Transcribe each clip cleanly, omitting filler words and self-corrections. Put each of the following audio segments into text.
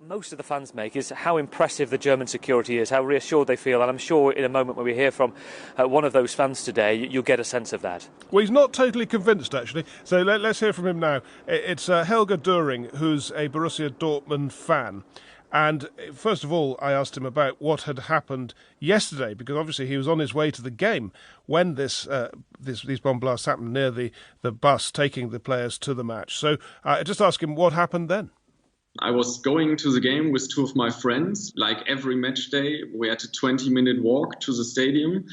most of the fans make is how impressive the German security is, how reassured they feel, and I'm sure in a moment when we hear from one of those fans today, you'll get a sense of that. Well, he's not totally convinced, actually, so let's hear from him now. It's Helge Doering, who's a Borussia Dortmund fan. And first of all, I asked him about what had happened yesterday, because obviously he was on his way to the game when these bomb blasts happened near the bus taking the players to the match. So I just asked him what happened then. I was going to the game with two of my friends. Like every match day, we had a 20-minute walk to the stadium.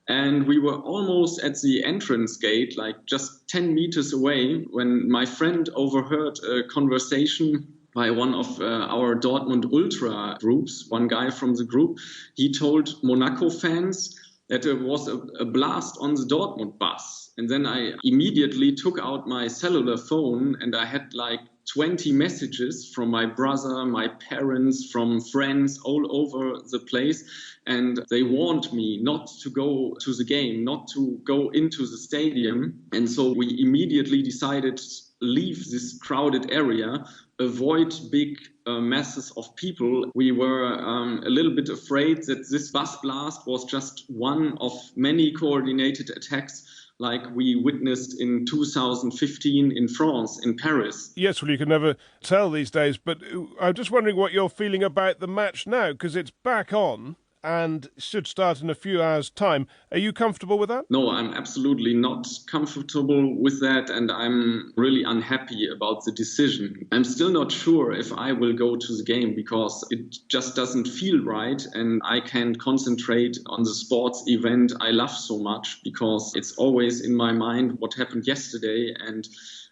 And we were almost at the entrance gate, like just 10 meters away, when my friend overheard a conversation by one of our Dortmund Ultra groups, one guy from the group. He told Monaco fans that there was a blast on the Dortmund bus. And then I immediately took out my cellular phone and I had like 20 messages from my brother, my parents, from friends all over the place. And they warned me not to go to the game, not to go into the stadium. And so we immediately decided to leave this crowded area, avoid big masses of people. We were a little bit afraid that this bus blast was just one of many coordinated attacks like we witnessed in 2015 in France, in Paris. Yes, well, you can never tell these days, but I'm just wondering what you're feeling about the match now, because it's back on and should start in a few hours' time. Are you comfortable with that? No, I'm absolutely not comfortable with that, and I'm really unhappy about the decision. I'm still not sure if I will go to the game because it just doesn't feel right, and I can't concentrate on the sports event I love so much because it's always in my mind what happened yesterday, and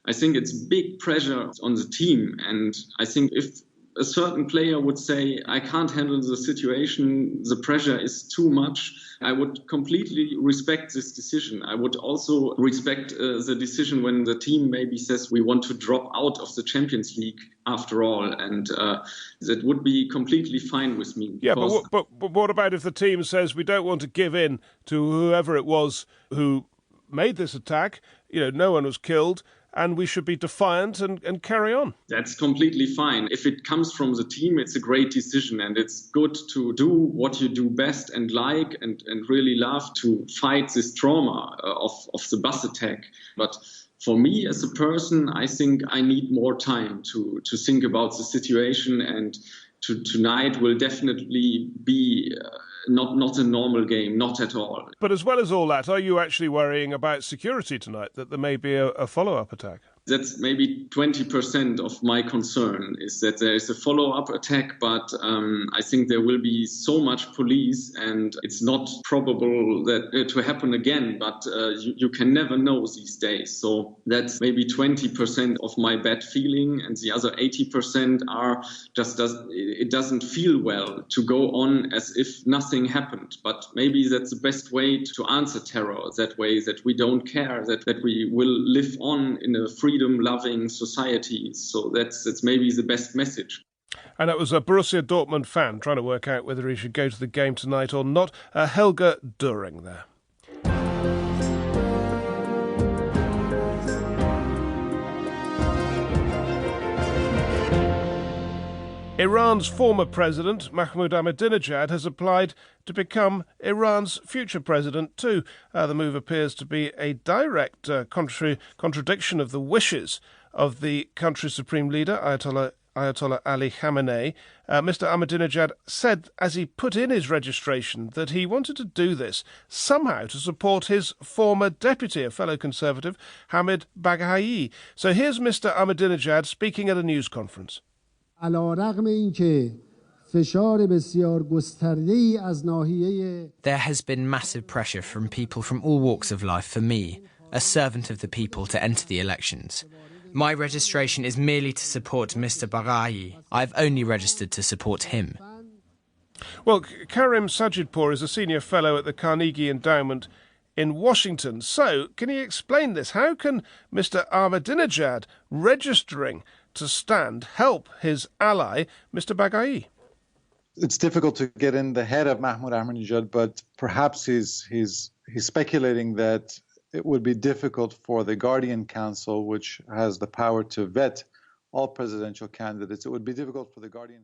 I think it's big pressure on the team, and I think if a certain player would say, I can't handle the situation, the pressure is too much, I would completely respect this decision. I would also respect the decision when the team maybe says we want to drop out of the Champions League after all, and that would be completely fine with me. Yeah, but what about if the team says we don't want to give in to whoever it was who made this attack, no one was killed, and we should be defiant and carry on? That's completely fine. If it comes from the team, it's a great decision, and it's good to do what you do best and like and really love to fight this trauma of the bus attack. But for me as a person, I think I need more time to think about the situation, and tonight will definitely be not a normal game, not at all. But as well as all that, are you actually worrying about security tonight, that there may be a follow-up attack? That's maybe 20% of my concern, is that there is a follow-up attack, but I think there will be so much police and it's not probable that to happen again, but you can never know these days. So that's maybe 20% of my bad feeling, and the other 80% are it doesn't feel well to go on as if nothing happened. But maybe that's the best way to answer terror, that way that we don't care, that we will live on in a freedom-loving society. So that's maybe the best message. And that was a Borussia Dortmund fan trying to work out whether he should go to the game tonight or not. Helge Doering there. Iran's former president, Mahmoud Ahmadinejad, has applied to become Iran's future president too. The move appears to be a direct contradiction of the wishes of the country's supreme leader, Ayatollah Ali Khamenei. Mr. Ahmadinejad said, as he put in his registration, that he wanted to do this somehow to support his former deputy, a fellow conservative, Hamid Baghai. So here's Mr. Ahmadinejad speaking at a news conference. There has been massive pressure from people from all walks of life for me, a servant of the people, to enter the elections. My registration is merely to support Mr. Baghai. I've only registered to support him. Well, Karim Sajidpour is a senior fellow at the Carnegie Endowment in Washington. So, can he explain this? How can Mr. Ahmadinejad registering to stand help his ally, Mr. Baghai? It's difficult to get in the head of Mahmoud Ahmadinejad, but perhaps he's speculating that it would be difficult for the Guardian Council, which has the power to vet all presidential candidates. It would be difficult for the Guardian